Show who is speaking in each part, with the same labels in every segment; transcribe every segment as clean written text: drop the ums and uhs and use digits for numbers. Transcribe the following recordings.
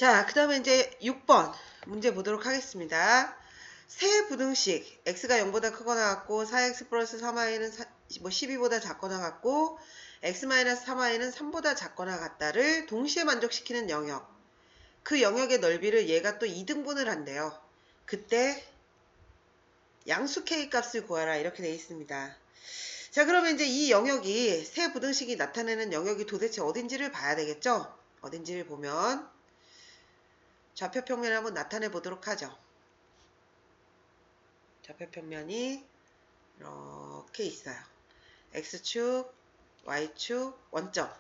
Speaker 1: 자, 그 다음에 이제 6번 문제 보도록 하겠습니다. 세 부등식 x가 0보다 크거나 같고 4x 플러스 3y는 12보다 작거나 같고 x-3y는 3보다 작거나 같다를 동시에 만족시키는 영역. 그 영역의 넓이를 얘가 또 2등분을 한대요. 그때 양수 k 값을 구하라 이렇게 되어 있습니다. 자, 그러면 이제 이 영역이 세 부등식이 나타내는 영역이 도대체 어딘지를 봐야 되겠죠? 어딘지를 보면 좌표 평면을 한번 나타내 보도록 하죠. 좌표 평면이 이렇게 있어요. x축, y축, 원점.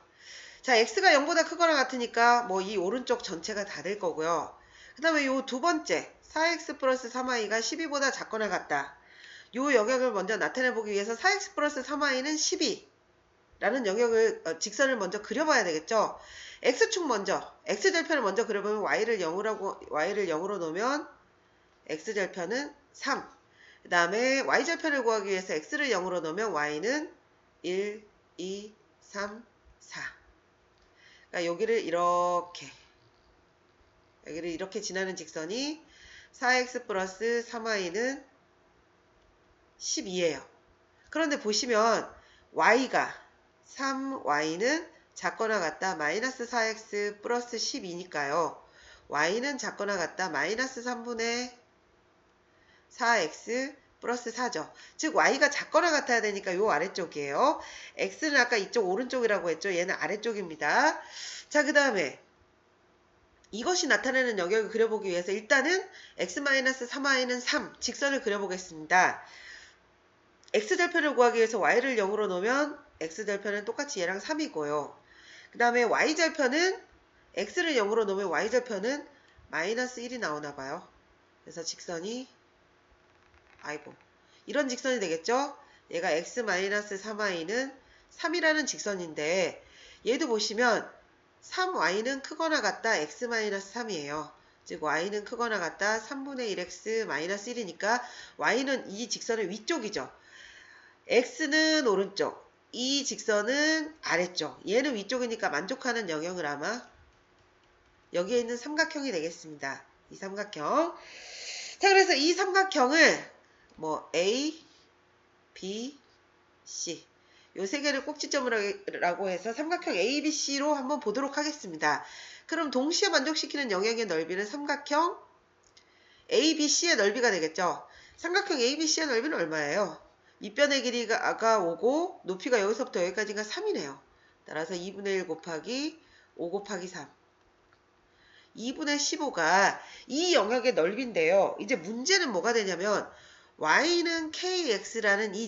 Speaker 1: 자, x가 0보다 크거나 같으니까 뭐 이 오른쪽 전체가 다 될 거고요. 그 다음에 요 두 번째 4x 플러스 3y가 12보다 작거나 같다. 요 영역을 먼저 나타내 보기 위해서 4x 플러스 3y는 12라는 영역을 직선을 먼저 그려봐야 되겠죠. x축 먼저 x절편을 먼저 그려보면 y를 0으로 놓으면 x절편은 3. 그 다음에 y절편을 구하기 위해서 x를 0으로 놓으면 y는 1, 2, 3, 4. 그러니까 여기를 이렇게 지나는 직선이 4x 플러스 3y는 12예요. 그런데 보시면 y가 3y는 작거나 같다 마이너스 4x 플러스 12니까요. y는 작거나 같다 마이너스 3분의 4x 플러스 4죠. 즉 y가 작거나 같아야 되니까 요 아래쪽이에요. x는 아까 이쪽 오른쪽이라고 했죠. 얘는 아래쪽입니다. 자, 그 다음에 이것이 나타내는 영역을 그려보기 위해서 일단은 x-3y는 3 직선을 그려보겠습니다. x절편을 구하기 위해서 y를 0으로 놓으면 x절편은 똑같이 얘랑 3이고요. 그 다음에 y절편은 x를 0으로 놓으면 y절편은 마이너스 1이 나오나 봐요. 그래서 직선이 이런 직선이 되겠죠? 얘가 x-3y는 3이라는 직선인데 얘도 보시면 3y는 크거나 같다 x-3이에요. 즉 y는 크거나 같다 3분의 1x-1이니까 y는 이 직선의 위쪽이죠. x는 오른쪽, 이 직선은 아래쪽, 얘는 위쪽이니까 만족하는 영역을 아마 여기에 있는 삼각형이 되겠습니다. 이 삼각형. 자, 그래서 이 삼각형을 뭐 A, B, C 요 세 개를 꼭지점이라고 해서 삼각형 ABC로 한번 보도록 하겠습니다. 그럼 동시에 만족시키는 영역의 넓이는 삼각형 ABC의 넓이가 되겠죠. 삼각형 ABC의 넓이는 얼마예요? 밑변의 길이가 5고 높이가 여기서부터 여기까지가 3이네요. 따라서 2분의 1 곱하기 5 곱하기 3 2분의 15가 이 영역의 넓이인데요. 이제 문제는 뭐가 되냐면 y는 kx라는 이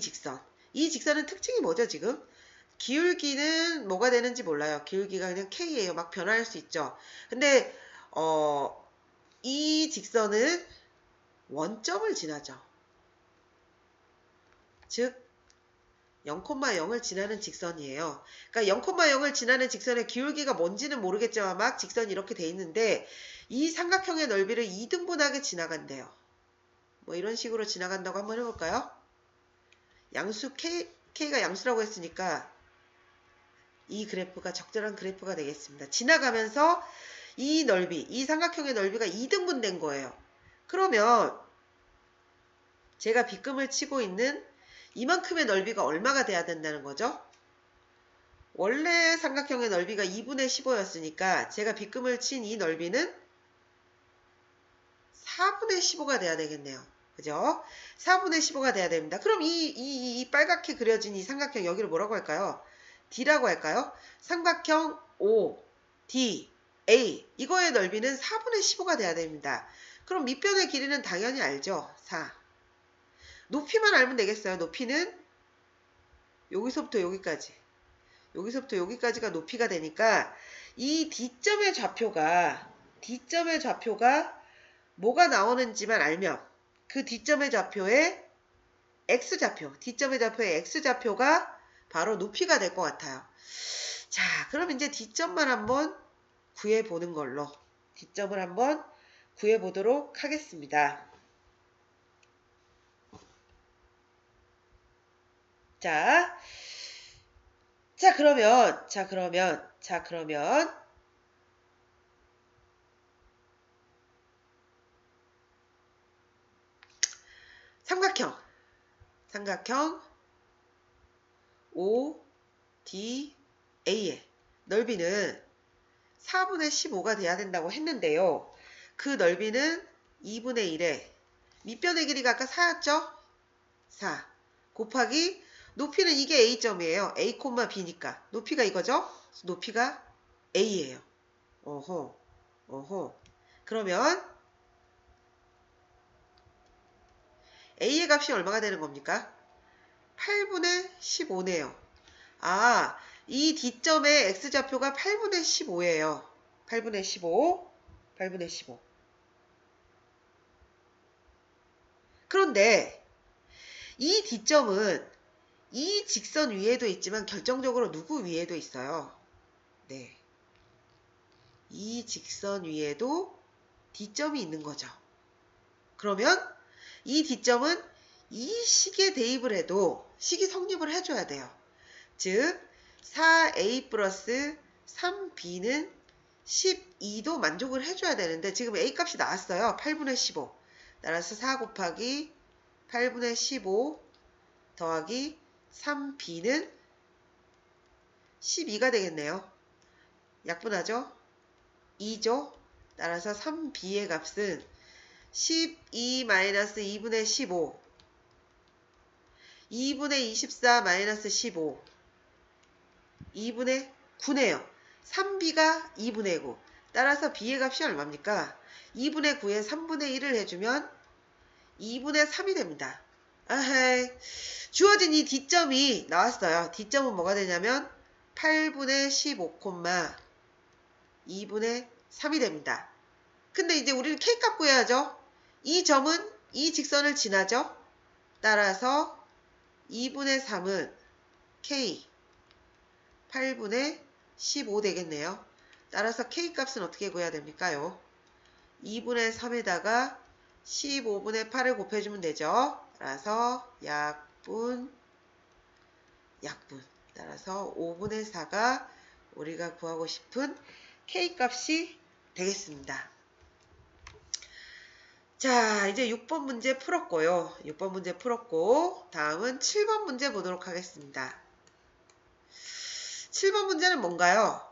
Speaker 1: 직선의 특징이 뭐죠 지금? 기울기는 뭐가 되는지 몰라요. 기울기가 그냥 k예요. 막 변화할 수 있죠. 근데 이 직선은 원점을 지나죠. 즉 0,0을 지나는 직선이에요. 그러니까 0,0을 지나는 직선의 기울기가 뭔지는 모르겠지만 막 직선이 이렇게 돼 있는데 이 삼각형의 넓이를 2등분하게 지나간대요. 뭐 이런 식으로 지나간다고 한번 해볼까요? 양수 K가 양수라고 했으니까 이 그래프가 적절한 그래프가 되겠습니다. 지나가면서 이 넓이, 이 삼각형의 넓이가 2등분 된 거예요. 그러면 제가 빗금을 치고 있는 이만큼의 넓이가 얼마가 돼야 된다는 거죠? 원래 삼각형의 넓이가 2분의 15였으니까 제가 빗금을 친 이 넓이는 4분의 15가 돼야 되겠네요. 그죠? 4분의 15가 돼야 됩니다. 그럼 이 빨갛게 그려진 이 삼각형 여기를 뭐라고 할까요? D라고 할까요? 삼각형 O, D, A 이거의 넓이는 4분의 15가 돼야 됩니다. 그럼 밑변의 길이는 당연히 알죠? 4. 높이만 알면 되겠어요. 높이는 여기서부터 여기까지. 여기서부터 여기까지가 높이가 되니까 이 D점의 좌표가 뭐가 나오는지만 알면 그 D점의 좌표의 X좌표, D점의 좌표의 X좌표가 바로 높이가 될 것 같아요. 자, 그럼 이제 D점만 한번 구해보는 걸로 D점을 한번 구해보도록 하겠습니다. 자, 그러면 삼각형 ODA의 넓이는 4분의 15가 돼야 된다고 했는데요. 그 넓이는 2분의 1에 밑변의 길이가 아까 4였죠? 4 곱하기 높이는 이게 A점이에요. A, B니까 높이가 이거죠? 높이가 A예요. 어허. 그러면 A의 값이 얼마가 되는 겁니까? 8분의 15네요. 아, 이 D점의 X좌표가 8분의 15예요. 8분의 15. 그런데 이 D점은 이 직선 위에도 있지만 결정적으로 누구 위에도 있어요? 네. 이 직선 위에도 D점이 있는 거죠. 그러면 이 D점은 이 식에 대입을 해도 식이 성립을 해줘야 돼요. 즉 4a 플러스 3b는 12도 만족을 해줘야 되는데 지금 a 값이 나왔어요. 8분의 15. 따라서 4 곱하기 8분의 15 더하기 3b는 12가 되겠네요. 약분하죠? 2죠? 따라서 3b의 값은 12-2분의 15 2분의 24 마이너스 15 2분의 9네요. 3b가 2분의 9. 따라서 b의 값이 얼마입니까? 2분의 9에 3분의 1을 해주면 2분의 3이 됩니다. 아하이. 주어진 이 D점이 나왔어요. D점은 뭐가 되냐면 8분의 15, 2분의 3이 됩니다. 근데 이제 우리는 K값 구해야죠. 이 점은 이 직선을 지나죠. 따라서 2분의 3은 K 8분의 15 되겠네요. 따라서 K값은 어떻게 구해야 됩니까요? 2분의 3에다가 15분의 8을 곱해주면 되죠. 따라서 약분. 따라서 5분의 4가 우리가 구하고 싶은 K값이 되겠습니다. 자, 이제 6번 문제 풀었고요. 6번 문제 풀었고 다음은 7번 문제 보도록 하겠습니다. 7번 문제는 뭔가요?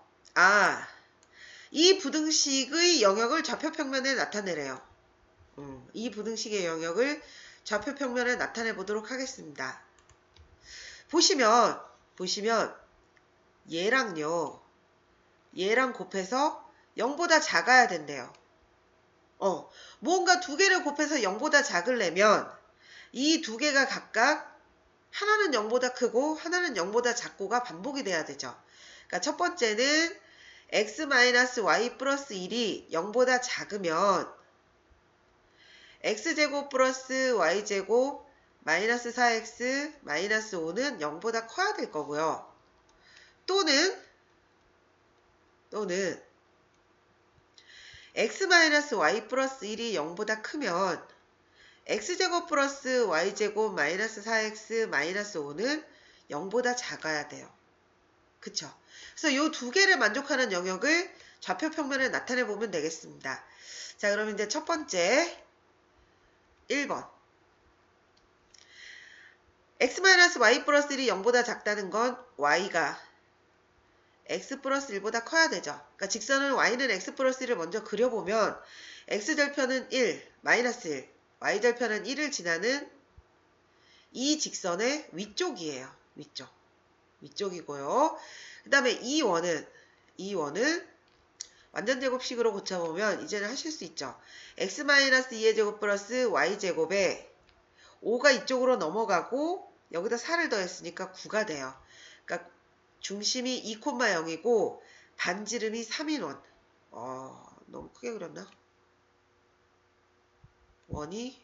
Speaker 1: 이 부등식의 영역을 좌표평면에 나타내래요. 이 부등식의 영역을 좌표평면에 나타내 보도록 하겠습니다. 보시면 얘랑요. 얘랑 곱해서 0보다 작아야 된대요. 뭔가 두 개를 곱해서 0보다 작으려면 이 두 개가 각각 하나는 0보다 크고 하나는 0보다 작고가 반복이 돼야 되죠. 그러니까 첫 번째는 x-y 플러스 1이 0보다 작으면 x제곱 플러스 y제곱 마이너스 4x 마이너스 5는 0보다 커야 될 거고요. 또는 x-y 플러스 1이 0보다 크면 x제곱 플러스 y제곱 마이너스 4x 마이너스 5는 0보다 작아야 돼요. 그쵸? 그래서 이 두 개를 만족하는 영역을 좌표평면에 나타내 보면 되겠습니다. 자, 그럼 이제 첫 번째 1번 x-y 플러스 1이 0보다 작다는 건 y가 x 플러스 1보다 커야 되죠. 그러니까 직선은 y는 x 플러스 1을 먼저 그려보면 x절편은 1, 마이너스 1, y절편은 1을 지나는 이 직선의 위쪽이에요. 위쪽이고요. 그 다음에 이 원은 완전제곱식으로 고쳐보면 이제는 하실 수 있죠. x-2의 제곱 플러스 y제곱에 5가 이쪽으로 넘어가고 여기다 4를 더했으니까 9가 돼요. 그러니까 중심이 2,0이고 반지름이 3인 원. 너무 크게 그렸나? 원이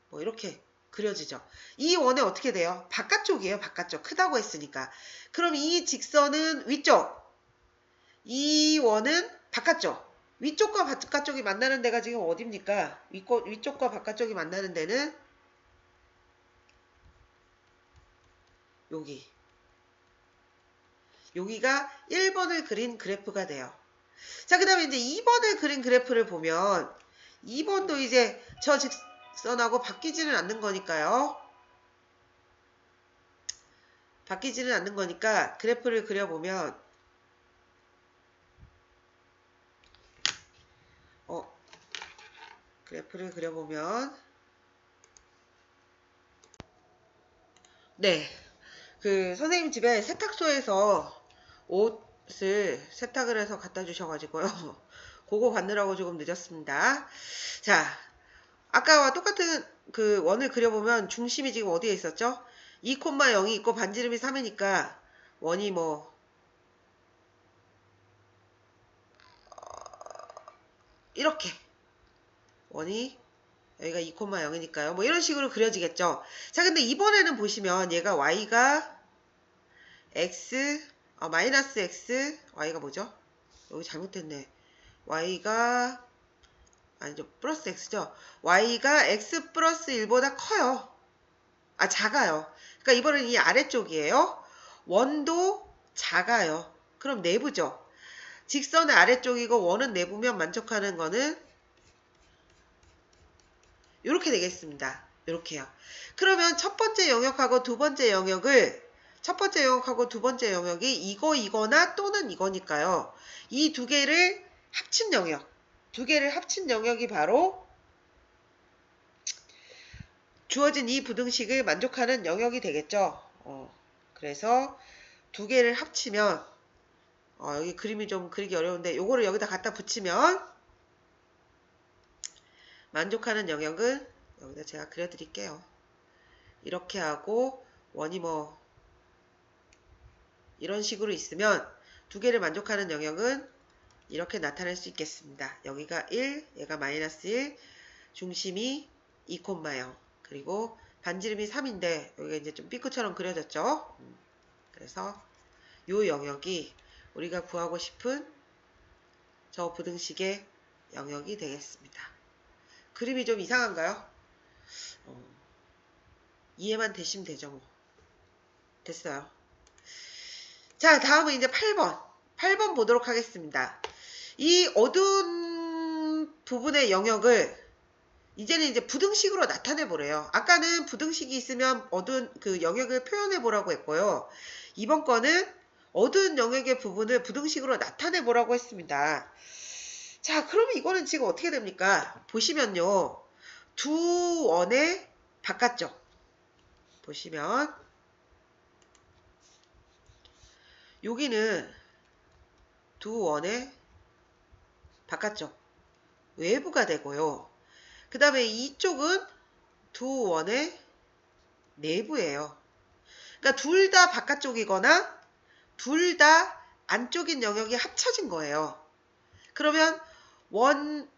Speaker 1: 뭐 이렇게 그려지죠. 이 원에 어떻게 돼요? 바깥쪽이에요. 바깥쪽. 크다고 했으니까. 그럼 이 직선은 위쪽. 이 원은 바깥쪽. 위쪽과 바깥쪽이 만나는 데가 지금 어딥니까? 위쪽과 바깥쪽이 만나는 데는 여기가 1번을 그린 그래프가 돼요. 자, 그 다음에 이제 2번에 그린 그래프를 보면 2번도 이제 저 직선하고 바뀌지는 않는 거니까요. 바뀌지는 않는 거니까 그래프를 그려보면 그래프를 그려보면 네, 그 선생님 집에 세탁소에서 옷을 세탁을 해서 갖다 주셔가지고요. 그거 받느라고 조금 늦었습니다. 자, 아까와 똑같은 그 원을 그려보면 중심이 지금 어디에 있었죠? 2,0이 있고 반지름이 3이니까 원이 뭐 이렇게 원이 여기가 2,0이니까요. 뭐 이런 식으로 그려지겠죠. 자, 근데 이번에는 보시면 얘가 y가 x 마이너스 x y가 뭐죠? 여기 잘못됐네. y가 아니죠. 플러스 x죠. y가 x 플러스 1보다 커요. 작아요. 그러니까 이번엔 이 아래쪽이에요. 원도 작아요. 그럼 내부죠. 직선의 아래쪽이고 원은 내부면 만족하는 거는 이렇게 되겠습니다. 이렇게요. 그러면 첫 번째 영역하고 두 번째 영역을 첫 번째 영역하고 두 번째 영역이 이거나 또는 이거니까요. 이 두 개를 합친 영역. 두 개를 합친 영역이 바로 주어진 이 부등식을 만족하는 영역이 되겠죠. 그래서 두 개를 합치면 여기 그림이 좀 그리기 어려운데 요거를 여기다 갖다 붙이면 만족하는 영역은 여기다 제가 그려드릴게요. 이렇게 하고 원이 뭐 이런 식으로 있으면 두 개를 만족하는 영역은 이렇게 나타낼 수 있겠습니다. 여기가 1, 얘가 마이너스 1, 중심이 2,0 그리고 반지름이 3인데 여기가 이제 좀 삐꾸처럼 그려졌죠. 그래서 요 영역이 우리가 구하고 싶은 저 부등식의 영역이 되겠습니다. 그림이 좀 이상한가요? 이해만 되시면 되죠. 뭐. 됐어요. 자, 다음은 이제 8번. 8번 보도록 하겠습니다. 이 어두운 부분의 영역을 이제는 이제 부등식으로 나타내 보래요. 아까는 부등식이 있으면 어두운 그 영역을 표현해 보라고 했고요. 이번 거는 어두운 영역의 부분을 부등식으로 나타내 보라고 했습니다. 자, 그러면 이거는 지금 어떻게 됩니까? 보시면요. 두 원의 바깥쪽. 보시면 여기는 두 원의 바깥쪽 외부가 되고요. 그 다음에 이쪽은 두 원의 내부예요. 그러니까 둘 다 바깥쪽이거나 둘 다 안쪽인 영역이 합쳐진 거예요. 그러면 원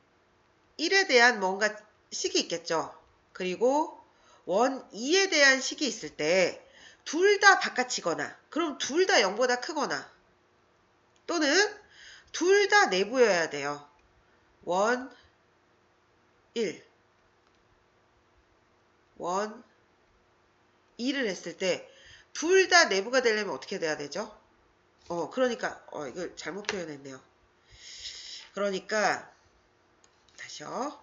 Speaker 1: 1에 대한 뭔가 식이 있겠죠. 그리고 원 2에 대한 식이 있을 때 둘 다 바깥이거나 그럼 둘 다 0보다 크거나 또는 둘 다 내부여야 돼요. 원 1, 원 2를 했을 때 둘 다 내부가 되려면 어떻게 돼야 되죠? 그러니까 이걸 잘못 표현했네요. 그러니까 다시요.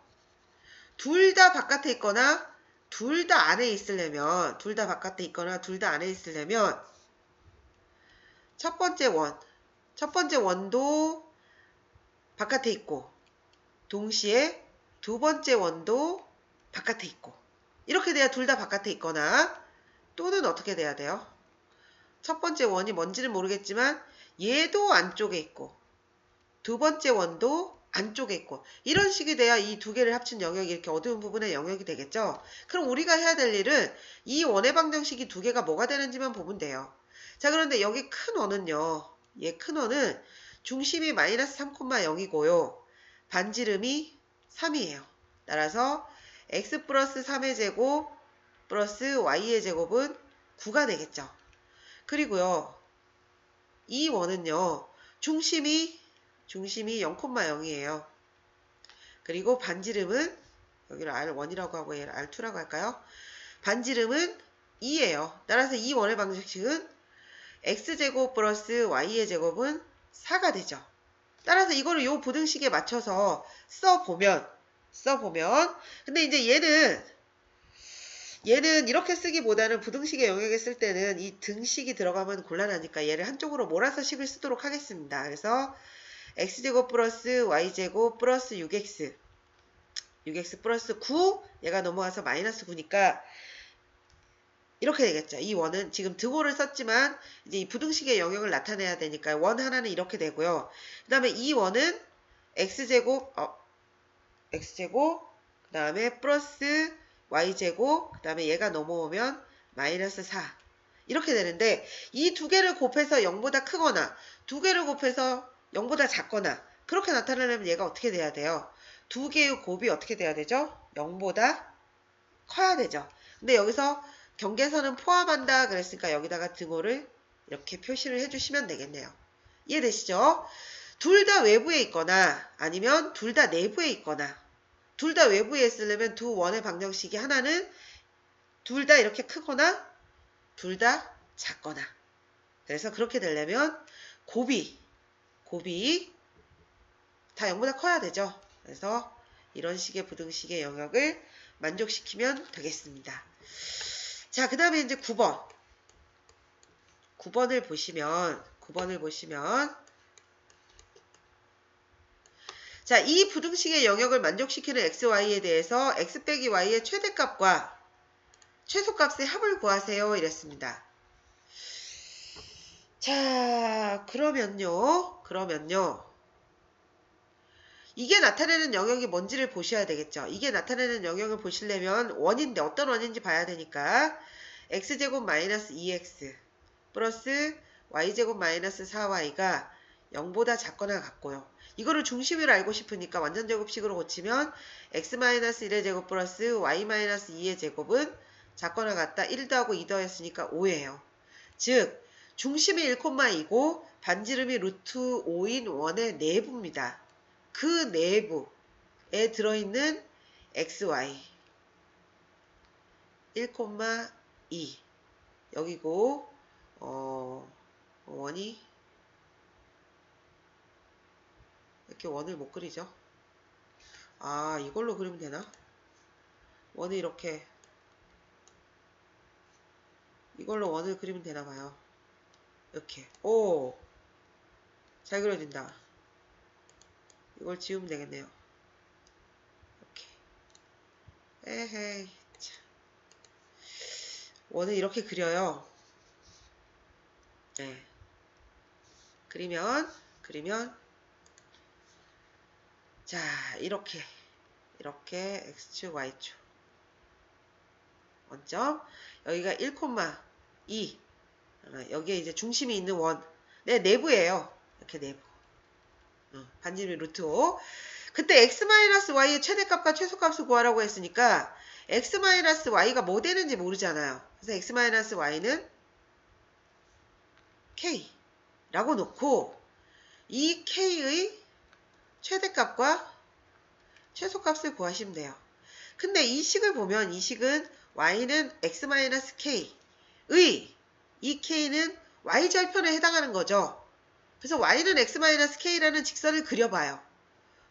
Speaker 1: 둘 다 바깥에 있거나 둘 다 안에 있으려면 둘 다 바깥에 있거나 둘 다 안에 있으려면 첫 번째 원도 바깥에 있고 동시에 두 번째 원도 바깥에 있고 이렇게 돼야 둘 다 바깥에 있거나 또는 어떻게 돼야 돼요? 첫 번째 원이 뭔지는 모르겠지만 얘도 안쪽에 있고 두 번째 원도 안쪽에 있고 이런 식이 돼야 이 두 개를 합친 영역이 이렇게 어두운 부분의 영역이 되겠죠. 그럼 우리가 해야 될 일은 이 원의 방정식이 두 개가 뭐가 되는지만 보면 돼요. 자, 그런데 여기 큰 원은요. 얘 큰 원은 중심이 마이너스 3,0이고요. 반지름이 3이에요. 따라서 x 플러스 3의 제곱 플러스 y의 제곱은 9가 되겠죠. 그리고요. 이 원은요. 중심이 0,0이에요. 그리고 반지름은 여기를 R1이라고 하고 얘를 R2라고 할까요? 반지름은 2예요. 따라서 이 원의 방정식은 x제곱 플러스 y의 제곱은 4가 되죠. 따라서 이거를 요 부등식에 맞춰서 써보면 근데 이제 얘는 이렇게 쓰기보다는 부등식의 영역에 쓸 때는 이 등식이 들어가면 곤란하니까 얘를 한쪽으로 몰아서 식을 쓰도록 하겠습니다. 그래서 x제곱 플러스 y제곱 플러스 6x 플러스 9 얘가 넘어가서 마이너스 9니까 이렇게 되겠죠. 이 원은 지금 등호를 썼지만 이제 이 부등식의 영역을 나타내야 되니까 원 하나는 이렇게 되고요. 그 다음에 이 원은 x제곱 그 다음에 플러스 y제곱 그 다음에 얘가 넘어오면 마이너스 4 이렇게 되는데 이 두 개를 곱해서 0보다 크거나 두 개를 곱해서 0보다 작거나 그렇게 나타내려면 얘가 어떻게 돼야 돼요? 두 개의 곱이 어떻게 돼야 되죠? 0보다 커야 되죠. 근데 여기서 경계선은 포함한다 그랬으니까 여기다가 등호를 이렇게 표시를 해주시면 되겠네요. 이해되시죠? 둘 다 외부에 있거나 아니면 둘 다 내부에 있거나 둘 다 외부에 있으려면 두 원의 방정식이 하나는 둘 다 이렇게 크거나 둘 다 작거나 그래서 그렇게 되려면 곱이 다 0보다 커야 되죠. 그래서 이런 식의 부등식의 영역을 만족시키면 되겠습니다. 자, 그 다음에 이제 9번을 보시면 자, 이 부등식의 영역을 만족시키는 xy에 대해서 x 빼기 y의 최대값과 최소값의 합을 구하세요. 이랬습니다. 자, 그러면요. 이게 나타내는 영역이 뭔지를 보셔야 되겠죠. 이게 나타내는 영역을 보시려면 원인데 어떤 원인지 봐야 되니까 x제곱 마이너스 2x 플러스 y제곱 마이너스 4y가 0보다 작거나 같고요. 이거를 중심으로 알고 싶으니까 완전제곱식으로 고치면 x-1의 제곱 플러스 y-2의 제곱은 작거나 같다. 1도 하고 2도 했으니까 5예요. 즉 중심이 1,2고 반지름이 루트 5인 원의 내부입니다. 그 내부에 들어있는 xy 1,2 여기고 원이 이렇게 원을 못 그리죠. 아, 이걸로 그리면 되나? 원을 이렇게 이걸로 원을 그리면 되나 봐요. 이렇게. 오! 잘 그려진다. 이걸 지우면 되겠네요. 이렇게. 에헤이. 참. 원을 이렇게 그려요. 네. 그리면 자, 이렇게 x축 y축 원점 여기가 1,2 여기에 이제 중심이 있는 원 내부예요. 이렇게 내부 반지름이 루트 5 그때 x-y의 최대값과 최소값을 구하라고 했으니까 x-y가 뭐 되는지 모르잖아요. 그래서 x-y는 k 라고 놓고 이 k의 최대값과 최소값을 구하시면 돼요. 근데 이 식을 보면 이 식은 y는 x-k의 이 k는 y절편에 해당하는 거죠. 그래서 y는 x-k라는 직선을 그려봐요.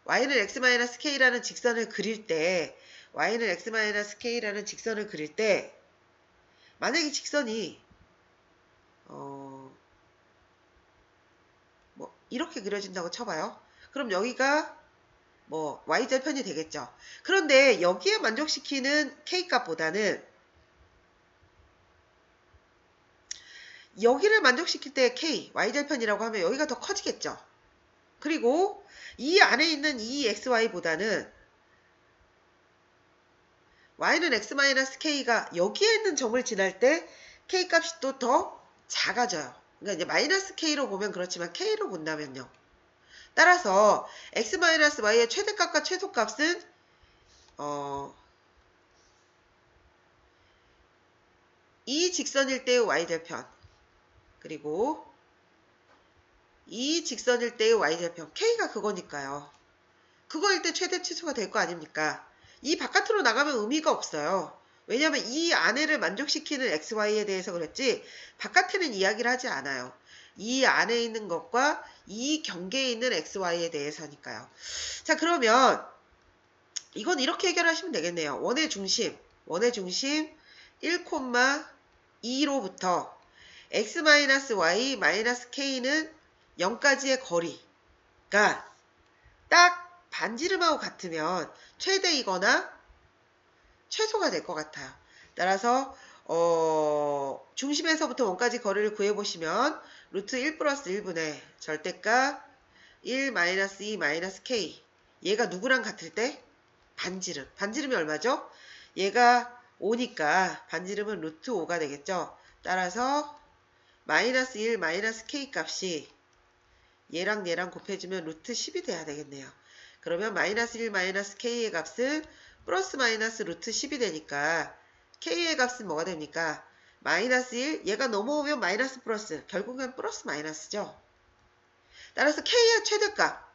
Speaker 1: y는 x-k라는 직선을 그릴 때 만약에 직선이 뭐 이렇게 그려진다고 쳐봐요. 그럼 여기가 뭐 y절편이 되겠죠. 그런데 여기에 만족시키는 k값보다는 여기를 만족시킬 때 k, y절편이라고 하면 여기가 더 커지겠죠. 그리고 이 안에 있는 이 xy보다는 y는 x-k가 여기에 있는 점을 지날 때 k값이 또 더 작아져요. 그러니까 이제 마이너스 k로 보면 그렇지만 k로 본다면요. 따라서 x-y의 최대값과 최소값은 이 직선일 때의 y절편 그리고 이 직선일 때의 y절편 k가 그거니까요. 그거일 때 최대 치수가 될 거 아닙니까? 이 바깥으로 나가면 의미가 없어요. 왜냐하면 이 안에를 만족시키는 xy에 대해서 그랬지 바깥에는 이야기를 하지 않아요. 이 안에 있는 것과 이 경계에 있는 xy에 대해서니까요. 자, 그러면 이건 이렇게 해결하시면 되겠네요. 원의 중심 1,2로부터 x-y-k는 0까지의 거리가 딱 반지름하고 같으면 최대이거나 최소가 될 것 같아요. 따라서 중심에서부터 원까지 거리를 구해보시면 루트 1 플러스 1분의 절대값 1 마이너스 2 마이너스 k, 얘가 누구랑 같을 때? 반지름이 얼마죠? 얘가 5니까 반지름은 루트 5가 되겠죠. 따라서 마이너스 1 마이너스 k 값이 얘랑 얘랑 곱해주면 루트 10이 돼야 되겠네요. 그러면 마이너스 1 마이너스 k의 값은 플러스 마이너스 루트 10이 되니까 k의 값은 뭐가 됩니까? 마이너스 1, 얘가 넘어오면 마이너스 플러스, 결국은 플러스 마이너스죠. 따라서 k의 최대값,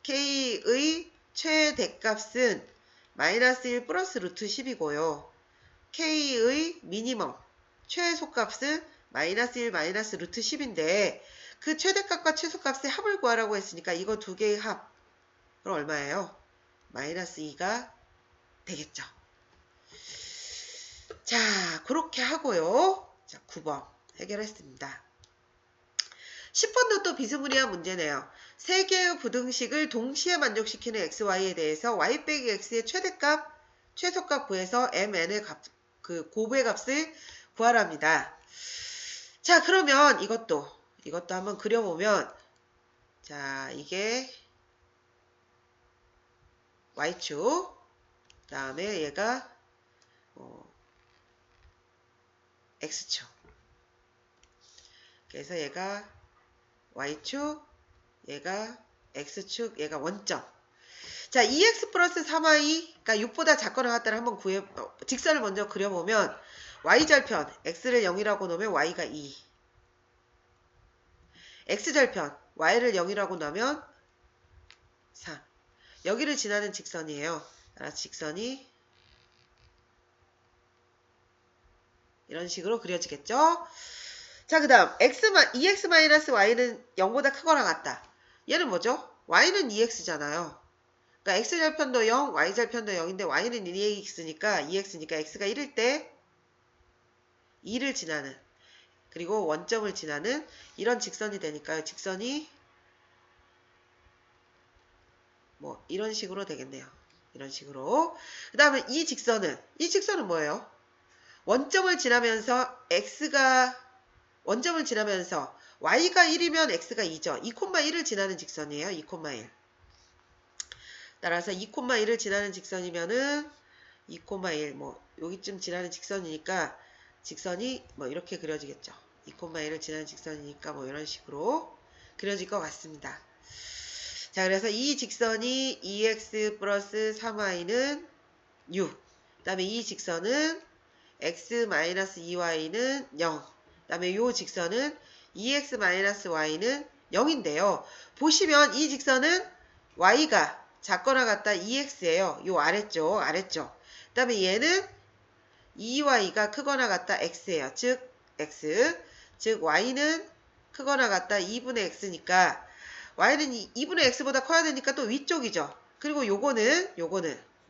Speaker 1: k의 최대값은 마이너스 1 플러스 루트 10이고요. k의 미니멈, 최소값은 마이너스 1 마이너스 루트 10인데 그 최대값과 최소값의 합을 구하라고 했으니까 이거 두 개의 합, 그럼 얼마예요? 마이너스 2가 되겠죠. 자, 그렇게 하고요. 자, 9번 해결했습니다. 10번도 또 비스무리한 문제네요. 세 개의 부등식을 동시에 만족시키는 xy에 대해서 y 빼기 x의 최대값, 최소값 구해서 mn의 곱의 값을 구하랍니다. 자, 그러면 이것도 한번 그려보면, 자, 이게 y축, 그 다음에 얘가 x축. 그래서 얘가 y축, 얘가 x축, 얘가 원점. 자, 2x 플러스 3y, 그러니까 6보다 작거나 같다를 한번 직선을 먼저 그려보면 y절편, x를 0이라고 놓으면 y가 2. x절편, y를 0이라고 놓으면 3. 여기를 지나는 직선이에요. 따라서 직선이 이런 식으로 그려지겠죠? 자, 그 다음 2x-y는 0보다 크거나 같다. 얘는 뭐죠? y는 2x잖아요. 그러니까 x절편도 0, y절편도 0인데 y는 2x니까 x가 1일 때 2를 지나는, 그리고 원점을 지나는 이런 직선이 되니까요. 직선이 뭐 이런 식으로 되겠네요. 이런 식으로. 그 다음에 이 직선은 뭐예요? 원점을 지나면서 y가 1이면 x가 2죠. 2,1을 지나는 직선이에요. 2,1. 따라서 2,1을 지나는 직선이면은 2,1 뭐 여기쯤 지나는 직선이니까 직선이 뭐 이렇게 그려지겠죠. 2,1을 지나는 직선이니까 뭐 이런 식으로 그려질 것 같습니다. 자, 그래서 이 직선이 2x 플러스 3y는 6. 그 다음에 이 직선은 x-2y는 0. 그 다음에 이 직선은 2x-y는 0인데요. 보시면 이 직선은 y가 작거나 같다 2x예요. 요 아래쪽. 그 다음에 얘는 2y가 크거나 같다 x예요. 즉 x. 즉 y는 크거나 같다 2분의 x니까 y는 2분의 x보다 커야 되니까 또 위쪽이죠. 그리고 요거는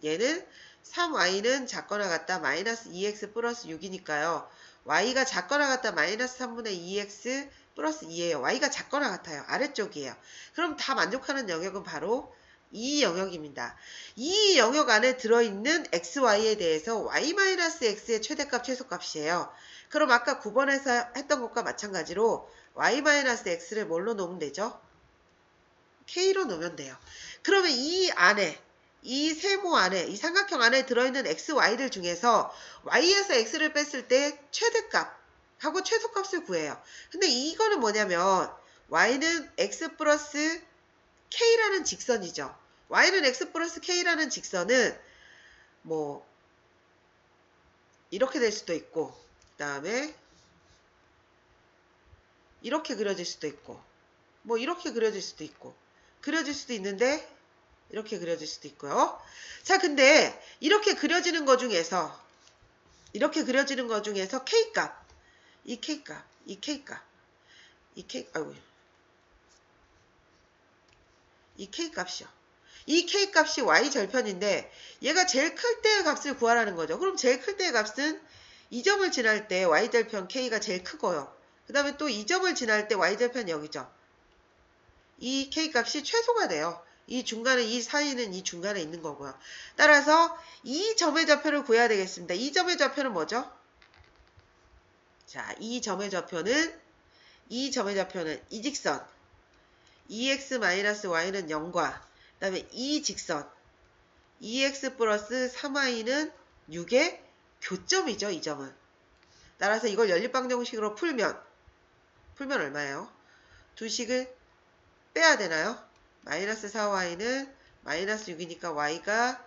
Speaker 1: 얘는 3y는 작거나 같다 마이너스 2x 플러스 6이니까요. y가 작거나 같다 마이너스 3분의 2x 플러스 2예요. y가 작거나 같아요. 아래쪽이에요. 그럼 다 만족하는 영역은 바로 이 영역입니다. 이 영역 안에 들어있는 xy에 대해서 y-x의 최대값, 최소값이에요. 그럼 아까 9번에서 했던 것과 마찬가지로 y-x를 뭘로 놓으면 되죠? k로 놓으면 돼요. 그러면 이 안에, 이 세모 안에, 이 삼각형 안에 들어있는 x, y들 중에서 y에서 x를 뺐을 때 최대값하고 최소값을 구해요. 근데 이거는 뭐냐면 y는 x 플러스 k라는 직선이죠. y는 x 플러스 k라는 직선은 뭐 이렇게 될 수도 있고, 그 다음에 이렇게 그려질 수도 있고, 뭐 이렇게 그려질 수도 있고, 그려질 수도 있는데 이렇게 그려질 수도 있고요. 자, 근데 이렇게 그려지는 것 중에서 k값, 이 k값, 아이고, 이 K 값이요. 이 K 값이 Y 절편인데 얘가 제일 클 때의 값을 구하라는 거죠. 그럼 제일 클 때의 값은 이 점을 지날 때 Y 절편 K가 제일 크고요. 그 다음에 또 이 점을 지날 때 Y 절편 여기죠. 이 K 값이 최소가 돼요. 이 중간에, 이 사이는 이 중간에 있는 거고요. 따라서 이 점의 좌표를 구해야 되겠습니다. 이 점의 좌표는 뭐죠? 자, 이 점의 좌표는 이 직선 2x-y는 0과 그 다음에 이 직선 2x 플러스 3y는 6의 교점이죠. 이 점은. 따라서 이걸 연립방정식으로 풀면 얼마예요? 두 식을 빼야 되나요? 마이너스 4y는 마이너스 6이니까 y가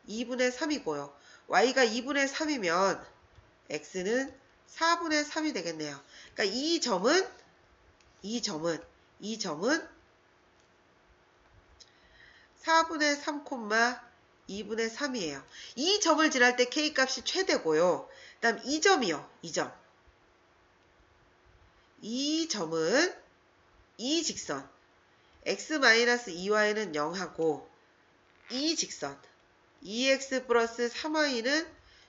Speaker 1: 2분의 3이고요. y가 2분의 3이면 x는 4분의 3이 되겠네요. 그러니까 이 점은 4분의 3, 2분의 3이에요. 이 점을 지날 때 K값이 최대고요. 그 다음 이 점이요. 이 점은 이 직선 x-2y는 0하고 이 직선 2x 플러스 3y는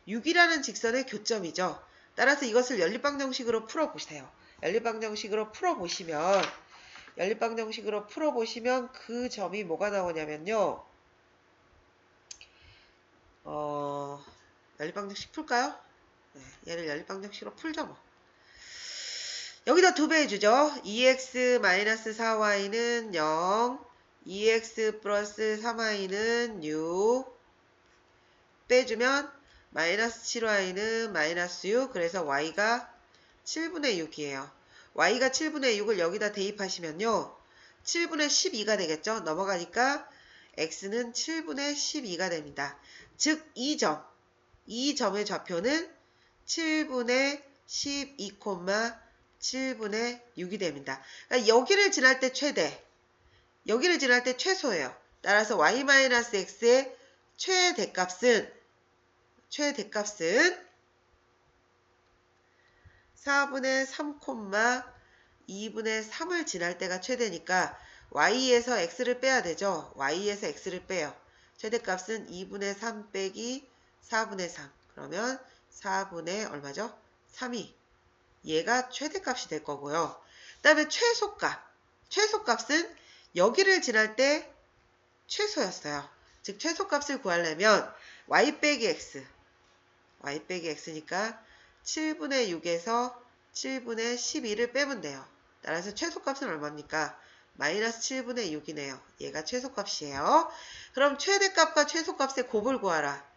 Speaker 1: 6이라는 직선의 교점이죠. 따라서 이것을 연립방정식으로 풀어보세요. 연립방정식으로 풀어보시면 그 점이 뭐가 나오냐면요. 연립방정식 풀까요? 네, 얘를 연립방정식으로 풀죠 뭐. 여기다 2배 해주죠. 2x-4y는 0, 2x 플러스 3y는 6 빼주면 마이너스 7y는 마이너스 6, 그래서 y가 7분의 6이에요. y가 7분의 6을 여기다 대입하시면요. 7분의 12가 되겠죠. 넘어가니까 x는 7분의 12가 됩니다. 즉 이 점의 좌표는 7분의 12, 7분의 6이 됩니다. 그러니까 여기를 지날 때 최대, 여기를 지날 때 최소예요. 따라서 y-x의 최대값은 4분의 3, 2분의 3을 지날 때가 최대니까 y에서 x를 빼야 되죠. y에서 x를 빼요. 최대값은 2분의 3 빼기 4분의 3. 그러면 4분의 얼마죠? 3이. 얘가 최대값이 될 거고요. 그 다음에 최소값은 여기를 지날 때 최소였어요. 즉 최소값을 구하려면 y 빼기 x니까 7분의 6에서 7분의 12를 빼면 돼요. 따라서 최소값은 얼마입니까? 마이너스 7분의 6이네요. 얘가 최소값이에요. 그럼 최대값과 최소값의 곱을 구하라.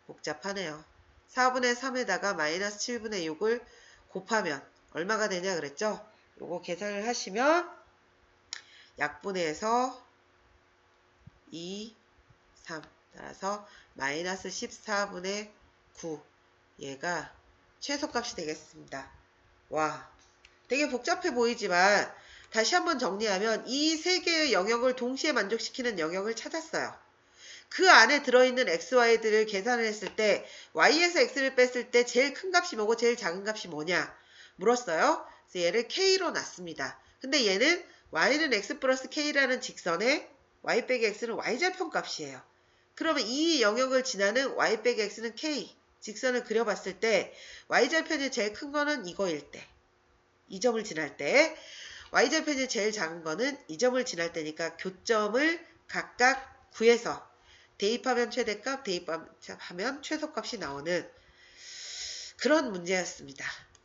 Speaker 1: 복잡하네요. 4분의 3에다가 마이너스 7분의 6을 곱하면 얼마가 되냐 그랬죠? 요거 계산을 하시면 약분해서 2, 3 따라서 마이너스 14분의 9 얘가 최소값이 되겠습니다. 와, 되게 복잡해 보이지만 다시 한번 정리하면 이 세 개의 영역을 동시에 만족시키는 영역을 찾았어요. 그 안에 들어있는 xy들을 계산을 했을 때 y에서 x를 뺐을 때 제일 큰 값이 뭐고 제일 작은 값이 뭐냐 물었어요. 그래서 얘를 k로 놨습니다. 근데 얘는 y는 x 플러스 k라는 직선에 y 빼기 x는 y절편 값이에요. 그러면 이 영역을 지나는 y 빼기 x는 k 직선을 그려봤을 때 y절편이 제일 큰 거는 이거일 때, 이 점을 지날 때, y절편이 제일 작은 거는 이 점을 지날 때니까 교점을 각각 구해서 대입하면 최대값, 대입하면 최소값이 나오는 그런 문제였습니다.